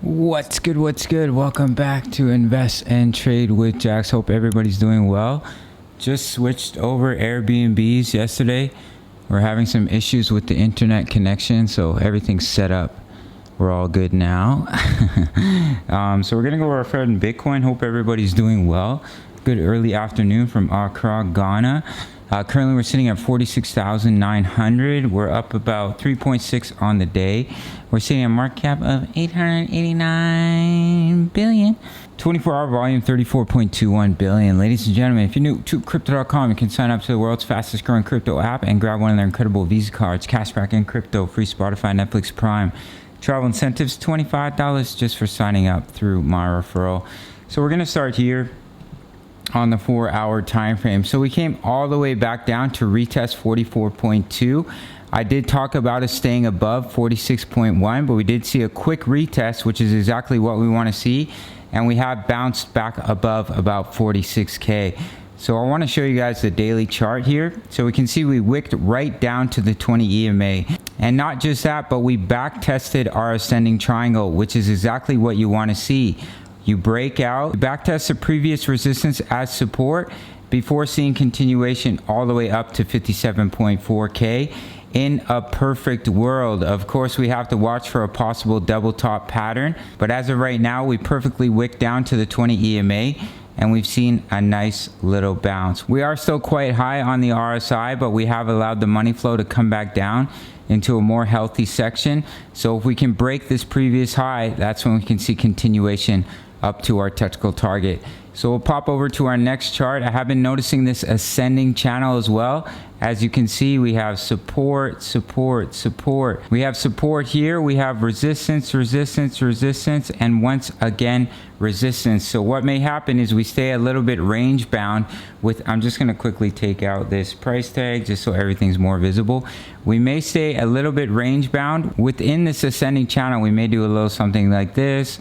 What's good? What's good? Welcome back to Invest and Trade with Jax. Hope everybody's doing well. Just switched over Airbnbs yesterday. We're having some issues with the internet connection, so everything's set up. We're all good now. So we're gonna go over our Fed and Bitcoin. Hope everybody's doing well. Good early afternoon from Accra, Ghana. Currently we're sitting at 46,900. We're up about 3.6 on the day. We're sitting at a market cap of 889 billion. 24-hour volume 34.21 billion. Ladies and gentlemen, if you're new to crypto.com, you can sign up to the world's fastest growing crypto app and grab one of their incredible Visa cards, cashback in crypto, free Spotify, Netflix, Prime. Travel incentives, $25 just for signing up through my referral. So we're gonna start here on the 4-hour time frame. So we came all the way back down to retest 44.2. I did talk about us staying above 46.1, but we did see a quick retest, which is exactly what we want to see, and we have bounced back above about 46k. So I want to show you guys the daily chart here. So we can see we wicked right down to the 20 EMA, and not just that, but we back tested our ascending triangle, which is exactly what you want to see. You break out, back test the previous resistance as support before seeing continuation all the way up to 57.4k. In a perfect world, of course, we have to watch for a possible double top pattern, but as of right now, we perfectly wicked down to the 20 EMA and we've seen a nice little bounce. We are still quite high on the RSI, but we have allowed the money flow to come back down into a more healthy section. So if we can break this previous high, that's when we can see continuation up to our technical target. So we'll pop over to our next chart. I have been noticing this ascending channel as well. As you can see, we have support, support, support. We have support here. We have resistance, resistance, resistance, and once again, resistance. So what may happen is we stay a little bit range bound with, I'm just gonna quickly take out this price tag just so everything's more visible. We may stay a little bit range bound within this ascending channel. We may do a little something like this,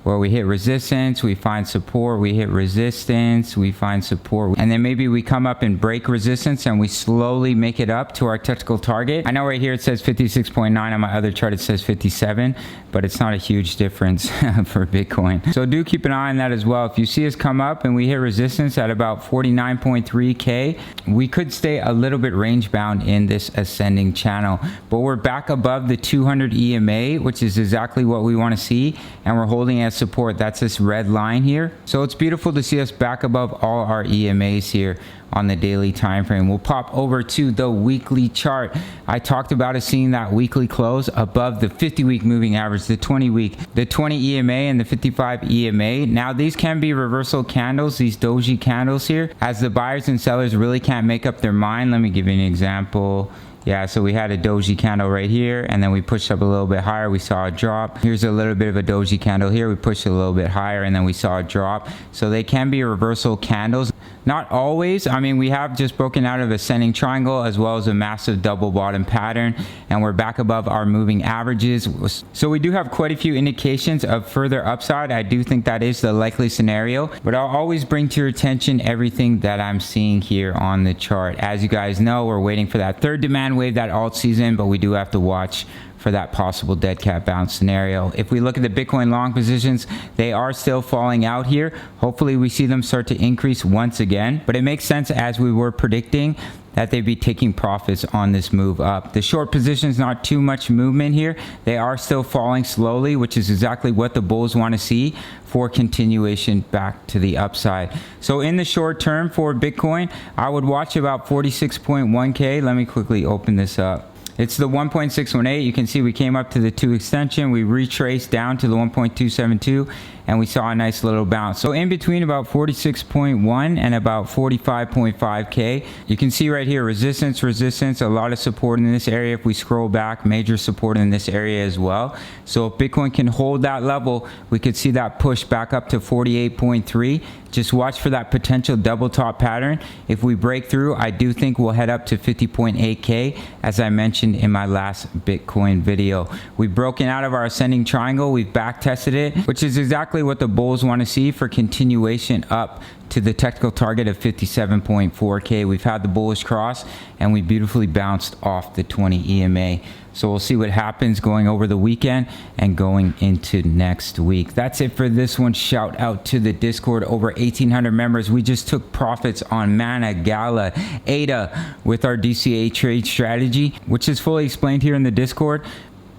where we hit resistance, we find support, we hit resistance, we find support, and then maybe we come up and break resistance and we slowly make it up to our technical target. I know right here it says 56.9, on my other chart it says 57, but it's not a huge difference for Bitcoin. So do keep an eye on that as well. If you see us come up and we hit resistance at about 49.3k, we could stay a little bit range bound in this ascending channel, but we're back above the 200 EMA, which is exactly what we want to see, and we're holding as support. That's this red line here. So it's beautiful to see us back above all our EMAs here on the daily time frame. We'll pop over to the weekly chart. I talked about us seeing that weekly close above the 50-week moving average, the 20-week, the 20 EMA and the 55 EMA. Now these can be reversal candles, these doji candles here, as the buyers and sellers really can't make up their mind. Let me give you an example. Yeah, so we had a doji candle right here, and then we pushed up a little bit higher, we saw a drop. Here's a little bit of a doji candle here, we pushed a little bit higher, and then we saw a drop. So they can be reversal candles. Not always. I mean, we have just broken out of ascending triangle as well as a massive double bottom pattern, and we're back above our moving averages. So we do have quite a few indications of further upside. I do think that is the likely scenario, but I'll always bring to your attention everything that I'm seeing here on the chart. As you guys know, we're waiting for that third demand wave, that alt season, but we do have to watch for that possible dead cat bounce scenario. If we look at the Bitcoin long positions, they are still falling out here. Hopefully we see them start to increase once again, but it makes sense, as we were predicting, that they'd be taking profits on this move up. The short positions, not too much movement here. They are still falling slowly, which is exactly what the bulls want to see for continuation back to the upside. So in the short term for Bitcoin, I would watch about 46.1k. Let me quickly open this up. It's the 1.618. You can see we came up to the 2 extension. We retraced down to the 1.272, and we saw a nice little bounce. So in between about 46.1 and about 45.5k, you can see right here, resistance, resistance, a lot of support in this area. If we scroll back, major support in this area as well. So if Bitcoin can hold that level, we could see that push back up to 48.3. Just watch for that potential double top pattern. If we break through, I do think we'll head up to 50.8k, as I mentioned in my last Bitcoin video. We've broken out of our ascending triangle. We've back tested it, which is exactly what the bulls want to see for continuation up to the technical target of 57.4k. We've had the bullish cross, and we beautifully bounced off the 20 EMA. So we'll see what happens going over the weekend and going into next week. That's it for this one. Shout out to the Discord, over 1,800 members. We just took profits on Mana, Gala, ADA with our DCA trade strategy, which is fully explained here in the Discord.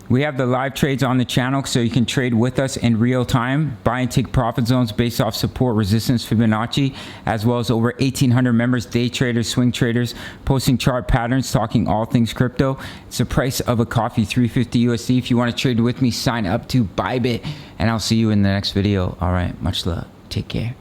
We have the live trades on the channel so you can trade with us in real time, buy and take profit zones based off support, resistance, Fibonacci, as well as over 1,800 members, day traders, swing traders, posting chart patterns, talking all things crypto. It's the price of a coffee, $350 USD. If you want to trade with me, sign up to Bybit, and I'll see you in the next video. All right, much love. Take care.